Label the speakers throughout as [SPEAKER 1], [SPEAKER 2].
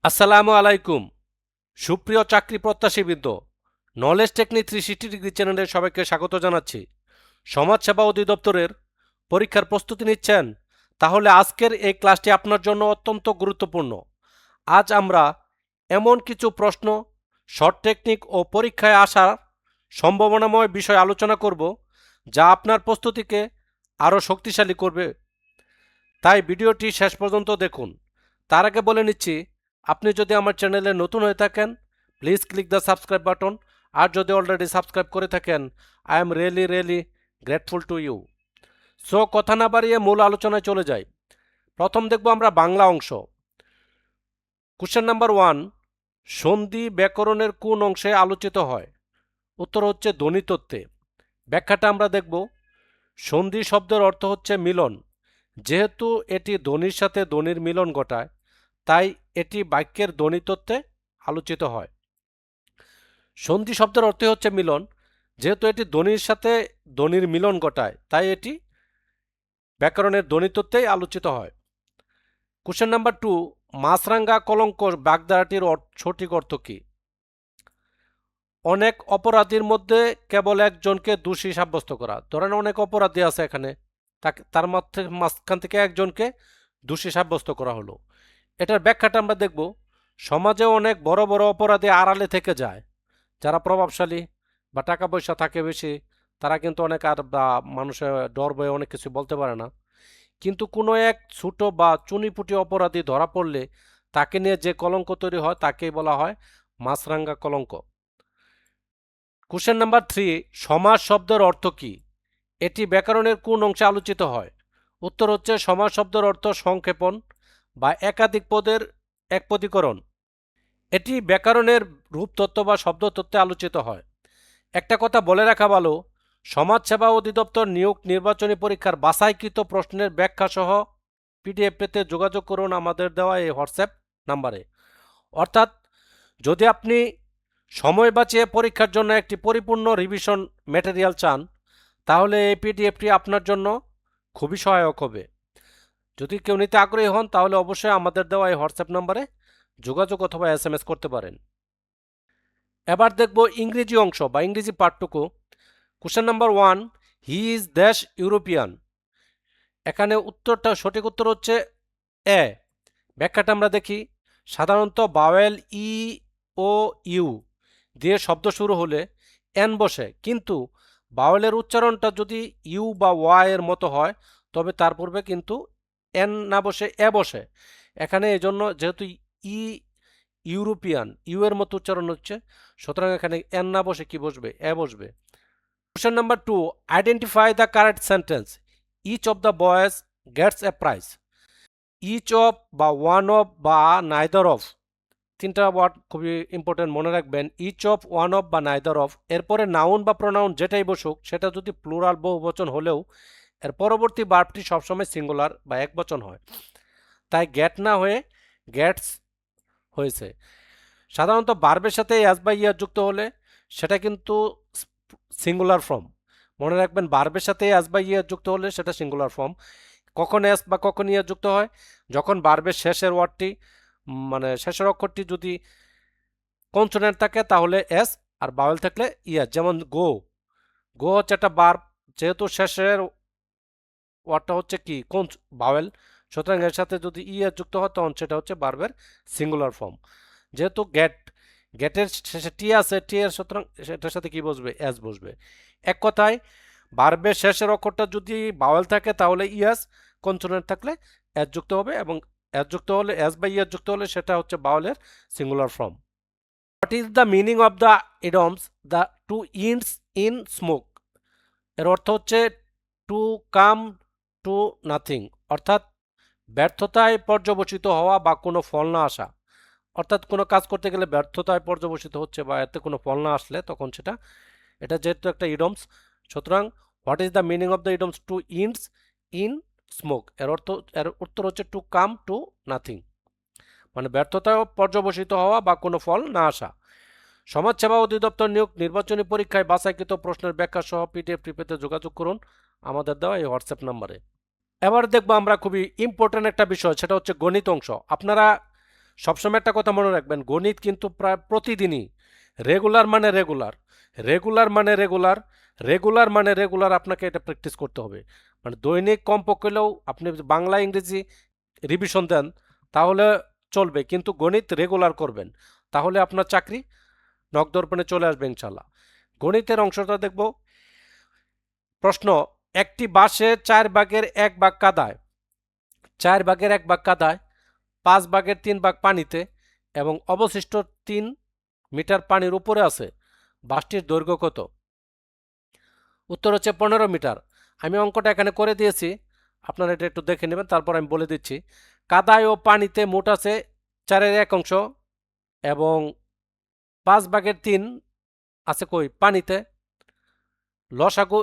[SPEAKER 1] আসসালামু আলাইকুম। সুপ্রিয় চাকরি প্রত্যাশীবৃন্দ, নলেজ টেকনিক 360 ডিগ্রি চ্যানেলে সবাইকে স্বাগত জানাচ্ছি। সমাজসেবা অধিদপ্তরের পরীক্ষার প্রস্তুতি নিচ্ছেন? তাহলে আজকের এই ক্লাসটি আপনার জন্য অত্যন্ত গুরুত্বপূর্ণ। আজ আমরা এমন কিছু প্রশ্ন, শর্ট টেকনিক ও পরীক্ষায় আসার সম্ভাবনাময় বিষয় আলোচনা করব, যা আপনার প্রস্তুতিকে আরও শক্তিশালী করবে। তাই ভিডিওটি শেষ পর্যন্ত দেখুন। তার আগে বলে নিচ্ছি, আপনি যদি আমার চ্যানেলে নতুন হয়ে থাকেন, please click the subscribe button. আর যদি অলরেডি সাবস্ক্রাইব করে থাকেন, I am really grateful to you. So কথা না বাড়িয়ে মূল আলোচনায় চলে যাই। প্রথম দেখব আমরা বাংলা অংশ। কোশ্চেন নাম্বার 1, সন্ধি ব্যাকরণের কোন অংশে আলোচিত হয়? উত্তর হচ্ছে ধ্বনিতত্ত্বে। ব্যাখ্যাটা আমরা দেখব। সন্ধি শব্দের অর্থ হচ্ছে মিলন। যেহেতু এটি ধ্বনির সাথে ধ্বনির মিলন ঘটায়, তাই এটি বাক্যের ধ্বনিতত্ত্বে আলোচিত হয়। সন্ধি শব্দের অর্থ হচ্ছে মিলন। যেহেতু এটি ধ্বনির সাথে ধ্বনির মিলন ঘটায়, তাই এটি ব্যাকরণের ধ্বনিতত্ত্বেই আলোচিত হয়। কোশ্চেন নাম্বার 2, মাছরাঙ্গা কলঙ্ক বাগধারাটির সঠিক অর্থ কী? অনেক অপরাধীর মধ্যে কেবল একজনকে দোষী সাব্যস্ত করা। ধরেন অনেক অপরাধী আছে এখানে, তার মাঝখান থেকে একজনকে দোষী সাব্যস্ত করা হলো। এটার ব্যাখ্যাটা আমরা দেখব। সমাজে অনেক বড় বড় অপরাধী আড়ালে থেকে যায়। যারা প্রভাবশালী বা টাকা পয়সা থাকে বেশি, তারা কিন্তু অনেক আর বা মানুষের ডর ভয়ে অনেক কিছু বলতে পারে না। কিন্তু কোনো এক ছোট বা চুনিপুটি অপরাধী ধরা পড়লে তাকে নিয়ে যে কলঙ্ক তৈরি হয়, তাকেই বলা হয় মাছরাঙ্গা কলঙ্ক। কোশ্চেন নাম্বার 3, সমাস শব্দের অর্থ কী? এটি ব্যাকরণের কোন অংশে আলোচিত হয়? উত্তর হচ্ছে সমাস শব্দের অর্থ সংক্ষেপণ বা একাধিক পদের একপদীকরণ। এটি ব্যাকরণের রূপতত্ত্ব বা শব্দতত্ত্বে আলোচিত হয়। একটা কথা বলে রাখা ভালো, সমাজসেবা অধিদপ্তর নিয়োগ নির্বাচনী পরীক্ষার বাছাইকৃত প্রশ্নের ব্যাখ্যা সহ পিডিএফ পেতে যোগাযোগ করুন আমাদের দেওয়া এই হোয়াটসঅ্যাপ নাম্বারে। অর্থাৎ যদি আপনি সময় বাঁচিয়ে পরীক্ষার জন্য একটি পরিপূর্ণ রিভিশন ম্যাটেরিয়াল চান, তাহলে এই পিডিএফটি আপনার জন্য খুবই সহায়ক হবে। যদি কেউ নিতে আগ্রহী হন, তাহলে অবশ্যই আমাদের দেওয়া এই হোয়াটসঅ্যাপ নাম্বারে যোগাযোগ অথবা SMS করতে পারেন। এবার দেখব ইংরেজি অংশ বা ইংরেজি পাঠটুকু। কোশ্চেন নাম্বার 1, হি ইজ দেশ ইউরোপিয়ান। এখানে সঠিক উত্তর হচ্ছে এ। ব্যাখ্যাটা আমরা দেখি। সাধারণত বাওয়েল ই ও ইউ দিয়ে শব্দ শুরু হলে এন বসে, কিন্তু বাওয়েলের উচ্চারণটা যদি ইউ বা ওয়াই এর মতো হয়, তবে তার পূর্বে কিন্তু এন না বসে এ বসে। এখানে এই জন্য যেহেতু ই ইউরোপিয়ান, ইউ এর মতো উচ্চারণ হচ্ছে, সুতরাং এখানে এন না বসে কি বসবে? এ বসবে। Question number 2, identify the correct sentence. Each of the boys gets a prize. Each of বা ওয়ান অফ বা নাইদার অফ, তিনটা ওয়ার্ড খুবই ইম্পর্টেন্ট, মনে রাখবেন। ইচ অফ, ওয়ান অফ বা নাইদার অফ, এরপরে নাউন বা প্রোনাউন যেটাই বসুক, সেটা যদি প্লুরাল বহুবচন হলেও এর পরবর্তী ভার্বটি সবসময় সিঙ্গুলার বা একবচন হয়। তাই গেট না হয়ে গেটস হয়েছে। সাধারণত ভার্বের সাথে অ্যাজ বা ইয়ার যুক্ত হলে সেটা কিন্তু সিঙ্গুলার ফর্ম। মনে রাখবেন, ভার্বের সাথে অ্যাজ বা ইয়ার যুক্ত হলে সেটা সিঙ্গুলার ফর্ম। কখন এস বা কখন ইয়ার যুক্ত হয়? যখন ভার্বের শেষের ওয়ার্ডটি মানে শেষের অক্ষরটি যদি কনসোনেন্ট থাকে তাহলে এস, আর বাওয়েল থাকলে ইয়ার। যেমন গো, গো হচ্ছে একটা ভার্ব, যেহেতু শেষের ওয়ার্ডটা হচ্ছে কি বাওয়েল, সুতরাং এর সাথে যদি ইয়ার যুক্ত হয় তখন সেটা হচ্ছে ভার্বের সিঙ্গুলার ফর্ম। যেহেতু গেটের শেষে টি আছে, টি এর, সুতরাং সেটার সাথে কি বসবে? এস বসবে। এক কথায় ভার্বের শেষের অক্ষরটা যদি বাওয়েল থাকে তাহলে ইয়াস, কনসোনেন্ট থাকলে এস যুক্ত হবে, এবং এস যুক্ত হলে, এস বা ইয়াস যুক্ত হলে সেটা হচ্ছে বাওয়েলের singular form. What is the meaning of the idioms the to ends in smoke? এর অর্থ হচ্ছে টু কাম টু নাথিং, অর্থাৎ ব্যর্থতায় পর্যবসিত হওয়া বা কোনো ফল না আসা। অর্থাৎ কোনো কাজ করতে গেলে ব্যর্থতায় পর্যবসিত হচ্ছে বা এতে কোনো ফল না আসলে তখন সেটা, এটা যেহেতু একটা ইডমস, সুতরাং what is the meaning of the idioms to ends in smoke, এর উত্তর হচ্ছে টু কাম টু নাথিং, মানে ব্যর্থতায় পর্যবসিত হওয়া বা কোনো ফল না আসা। সমাজসেবা অধিদপ্তর নিয়োগ নির্বাচনী পরীক্ষায় বাছাইকৃত প্রশ্নের ব্যাখ্যা সহ পিডিএফটি পেতে যোগাযোগ করুন আমাদের দেওয়া এই হোয়াটসঅ্যাপ নাম্বারে। এবার দেখবো আমরা খুবই ইম্পর্টেন্ট একটা বিষয়, সেটা হচ্ছে গণিত অংশ। আপনারা সবসময় একটা কথা মনে রাখবেন, গণিত কিন্তু প্রায় প্রতিদিনই রেগুলার মানে রেগুলার, রেগুলার মানে রেগুলার, রেগুলার মানে রেগুলার আপনাকে এটা প্র্যাকটিস করতে হবে। মানে দৈনিক কমপক্ষে হলেও আপনি বাংলা ইংরেজি রিভিশন দেন তাহলে চলবে, কিন্তু গণিত রেগুলার করবেন, তাহলে আপনার চাকরি নখদর্পণে চলে আসবে ইনশাল্লাহ। গণিতের অংশটা দেখব। প্রশ্ন, একটি বাসে 4/1 ভাগ কাদায়, 4/1 ভাগ কাদায়, 5/3 ভাগ পানিতে এবং অবশিষ্ট 3 মিটার পানির উপরে আছে, বাসটির দৈর্ঘ্য কত? উত্তর হচ্ছে 15 মিটার। আমি অঙ্কটা এখানে করে দিয়েছি, আপনারা এটা একটু দেখে নেবেন, তারপর আমি বলে দিচ্ছি। কাদায় ও পানিতে মোট আছে 4/1 এবং 5/3 আছে কই? পানিতে। লসাগু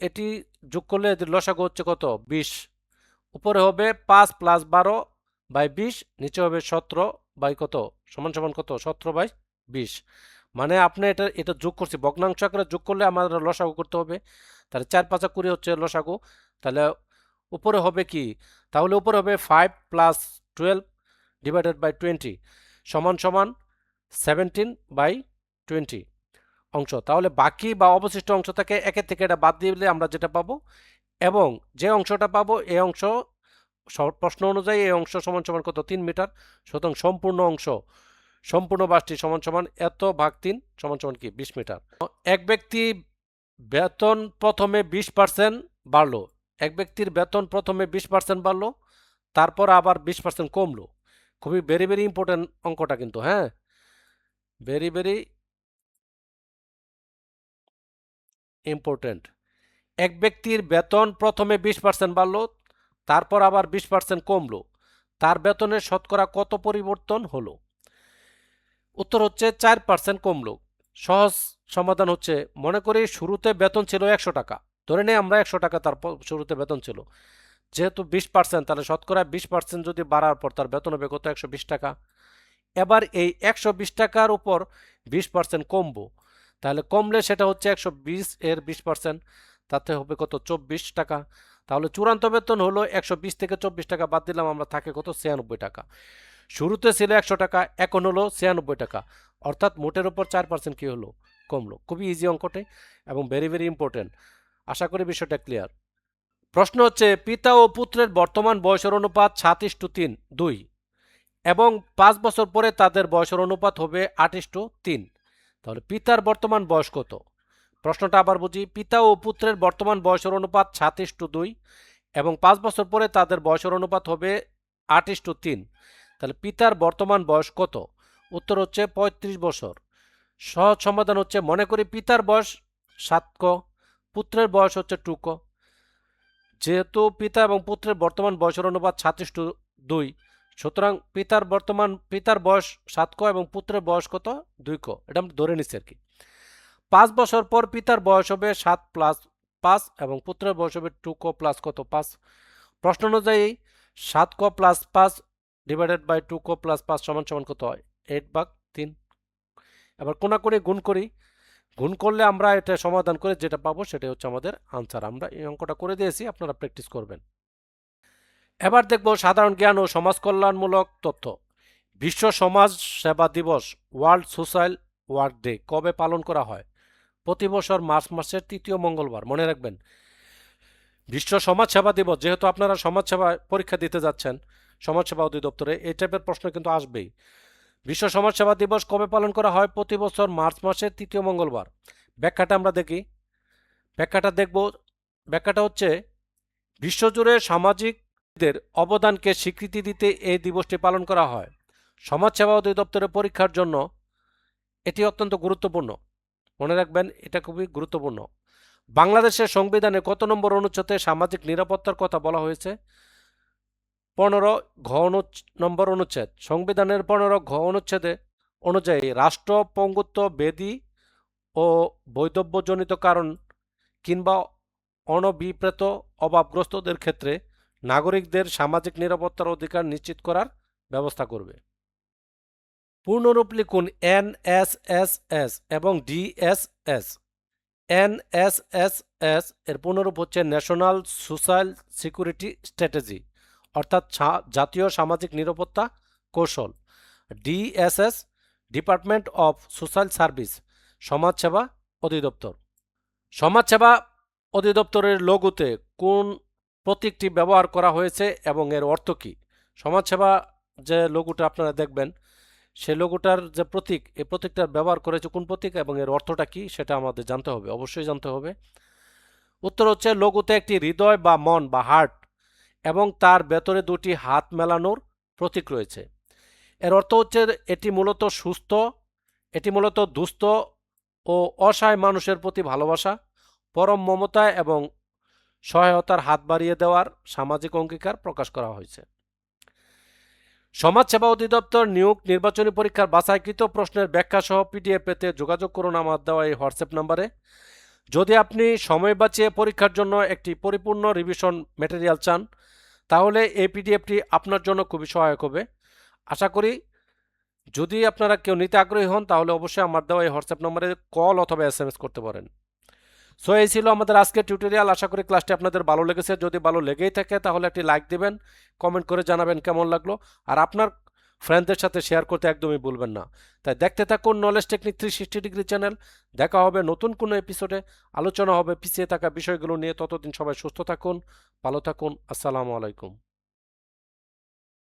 [SPEAKER 1] এটি যোগ করলে এদের লসাগু হচ্ছে কত? 20। উপরে হবে 5 + 12/20, নিচে হবে 17 বাই কত সমান সমান কত? 17/20। মানে আপনি এটা এটা যোগ করছি, ভগ্নাংশ আকারে যোগ করলে আমাদের লসাগু করতে হবে। তাহলে 4 × 5 = 20 হচ্ছে লসাগু। তাহলে উপরে হবে কি? তাহলে উপরে হবে 5 + 12/20 সমান সমান 17/20 অংশ। তাহলে বাকি বা অবশিষ্ট অংশ থেকে একের থেকে এটা বাদ দিলে আমরা যেটা পাবো, এবং যে অংশটা পাবো এই অংশ প্রশ্ন অনুযায়ী এই অংশ সমান সমান কত? 3 মিটার। সুতরাং সম্পূর্ণ অংশ, সম্পূর্ণ বাসটি সমান সমান এত ভাগ 3 সমান সমান কি? 20 মিটার। এক ব্যক্তি বেতন প্রথমে 20% বাড়লো, এক ব্যক্তির বেতন প্রথমে 20% বাড়লো, তারপর আবার 20% কমলো। খুবই ভেরি ভেরি ইম্পর্টেন্ট অঙ্কটা কিন্তু, হ্যাঁ, ভেরি ভেরি ইম্পর্টেন্ট। এক ব্যক্তির বেতন প্রথমে 20% বাড়লো, তারপর আবার 20% কমলো, তার বেতনের শতকরা কত পরিবর্তন হলো? উত্তর হচ্ছে 4% কমলো। সহজ সমাধান হচ্ছে, মনে করি শুরুতে বেতন ছিল 100 টাকা, ধরে নেই আমরা 100 টাকা তার শুরুতে বেতন ছিল, যেহেতু 20% তাহলে শতকরা 20% যদি বাড়ার পর তার বেতন হবে কত? 120 টাকা। এবার এই 120 টাকার উপর 20% কমবো, তাহলে কমলে সেটা হচ্ছে 120 এর 20%, তাতে হবে কত? 24 টাকা। তাহলে চূড়ান্ত বেতন হলো 120 থেকে 24 টাকা বাদ দিলাম আমরা, থাকে কত? 96 টাকা। শুরুতে ছিল 100 টাকা, এখন হলো 96 টাকা, অর্থাৎ মোটের উপর 4% কি হলো? কমলো। খুবই ইজি অঙ্কটাই এবং ভেরি ভেরি ইম্পর্টেন্ট। আশা করি বিষয়টা ক্লিয়ার। প্রশ্ন হচ্ছে, পিতা ও পুত্রের বর্তমান বয়সের অনুপাত 7:3 এবং 5 বছর পরে তাদের বয়সের অনুপাত হবে 8:3। তাহলে পিতার বর্তমান বয়স কত? প্রশ্নটা আবার বুঝি। পিতা ও পুত্রের বর্তমান বয়সের অনুপাত 7:2 এবং 5 বছর পরে তাদের বয়সের অনুপাত হবে 8:3। তাহলে পিতার বর্তমান বয়স কত? উত্তর হচ্ছে 35 বছর। সহজ সমাধান হচ্ছে, মনে করি পিতার বয়স 7 ক, পুত্রের বয়স হচ্ছে 2 ক। যেহেতু পিতা এবং পুত্রের বর্তমান বয়সের অনুপাত 7:2, সুতরাং পিতার বয়স 7 ক এবং পুত্রের বয়স কত? 2 ক। এটা আমরা ধরে নিচ্ছি আর কি। 5 বছর পর পিতার বয়স হবে 7 + 5 এবং পুত্রের বয়স হবে 2 ক প্লাস কত? 5। প্রশ্ন অনুযায়ী 7 ক + 5 / 2 ক + 5 সমান সমান কত হয়? 8/3। এবার কোনাকুনি গুণ করি, গুণ করলে আমরা এটা সমাধান করে যেটা পাবো সেটাই হচ্ছে আমাদের আনসার। আমরা এই অঙ্কটা করে দিয়েছি, আপনারা প্র্যাকটিস করবেন। এবার দেখব সাধারণ জ্ঞান ও সমাজ কল্যাণমূলক তথ্য। বিশ্ব সমাজ সেবা দিবস, ওয়ার্ল্ড সোশ্যাল ওয়ার্ক ডে কবে পালন করা হয়? প্রতি বছর মার্চ মাসের 3য় মঙ্গলবার। মনে রাখবেন, বিশ্ব সমাজ সেবা দিবস, যেহেতু আপনারা সমাজসেবা পরীক্ষা দিতে যাচ্ছেন সমাজসেবা অধিদপ্তরে, এই টাইপের প্রশ্ন কিন্তু আসবেই। বিশ্ব সমাজ সেবা দিবস কবে পালন করা হয়? প্রতি বছর মার্চ মাসের 3য় মঙ্গলবার। ব্যাখ্যাটা আমরা দেখি, ব্যাখ্যাটা দেখব। ব্যাখ্যাটা হচ্ছে, বিশ্বজুড়ে সামাজিকদের অবদানকে স্বীকৃতি দিতে এই দিবসটি পালন করা হয়। সমাজসেবা অধিদপ্তরের পরীক্ষার জন্য এটি অত্যন্ত গুরুত্বপূর্ণ। মনে রাখবেন, এটা খুবই গুরুত্বপূর্ণ। বাংলাদেশের সংবিধানে কত নম্বর অনুচ্ছেদে সামাজিক নিরাপত্তার কথা বলা হয়েছে? 15 ঘ নম্বর অনুচ্ছেদ। সংবিধানের 15 ঘ অনুচ্ছেদে অনুযায়ী রাষ্ট্র পঙ্গুত্ব, ব্যাধি ও বৈধব্যজনিত কারণ কিংবা অনভিপ্রেত অভাবগ্রস্তদের ক্ষেত্রে নাগরিকদের সামাজিক নিরাপত্তার অধিকার নিশ্চিত করার ব্যবস্থা করবে। পূর্ণরূপ লিখুন NSSS এবং DSS। NSSS এর পূর্ণরূপ হচ্ছে ন্যাশনাল সোশ্যাল সিকিউরিটি স্ট্র্যাটেজি, অর্থাৎ জাতীয় সামাজিক নিরাপত্তা কৌশল। DSS, department of social service, সমাজসেবা অধিদপ্তর। সমাজসেবা অধিদপ্তরের লোগোতে কোন প্রতীকটি ব্যবহার করা হয়েছে এবং এর অর্থ কী? সমাজসেবা যে লোগোটা আপনারা দেখবেন, সে লোগোটার যে প্রতীক, এই প্রতীকটার ব্যবহার করেছে কোন প্রতীক এবং এর অর্থটা কি সেটা আমাদের জানতে হবে, অবশ্যই জানতে হবে। উত্তর হচ্ছে লোগোতে একটি হৃদয় বা মন বা হার্ট এবং তার ভেতরে দুটি হাত মেলানোর প্রতীক রয়েছে। এর অর্থ হচ্ছে এটি মূলত দুস্থ ও অসহায় মানুষের প্রতি ভালোবাসা, পরম মমতা এবং সহায়তার হাত বাড়িয়ে দেওয়ার সামাজিক অঙ্গীকার প্রকাশ করা হয়েছে। সমাজসেবা অধিদপ্তর নিয়োগ নির্বাচনী পরীক্ষার বাছাইকৃত প্রশ্নের ব্যাখ্যা সহ পিডিএফ পেতে যোগাযোগ করুন আমার দেওয়া এই হোয়াটসঅ্যাপ নাম্বারে। যদি আপনি সময় বাঁচিয়ে পরীক্ষার জন্য একটি পরিপূর্ণ রিভিশন ম্যাটেরিয়াল চান, তাহলে এই পিডিএফটি আপনার জন্য খুবই সহায়ক হবে। আশা করি যদি আপনারা কেউ নিতে আগ্রহী হন তাহলে অবশ্যই আমার দেওয়া এই হোয়াটসঅ্যাপ নম্বরে কল অথবা এসএমএস করতে পারেন। সো এই ছিল আমাদের আজকের টিউটোরিয়াল। আশা করি ক্লাসটি আপনাদের ভালো লেগেছে। যদি ভালো লেগেই থাকে তাহলে একটি লাইক দিবেন, কমেন্ট করে জানাবেন কেমন লাগলো, আর আপনার ফ্রেন্ডদের সাথে শেয়ার করতে একদমই ভুলবেন না। তাই দেখতে থাকুন নলেজ টেকনিক 360 ডিগ্রি চ্যানেল। দেখা হবে নতুন কোনো এপিসোডে, আলোচনা হবে পিছিয়ে থাকা বিষয়গুলো নিয়ে। ততদিন সবাই সুস্থ থাকুন, ভালো থাকুন। আসসালামু আলাইকুম।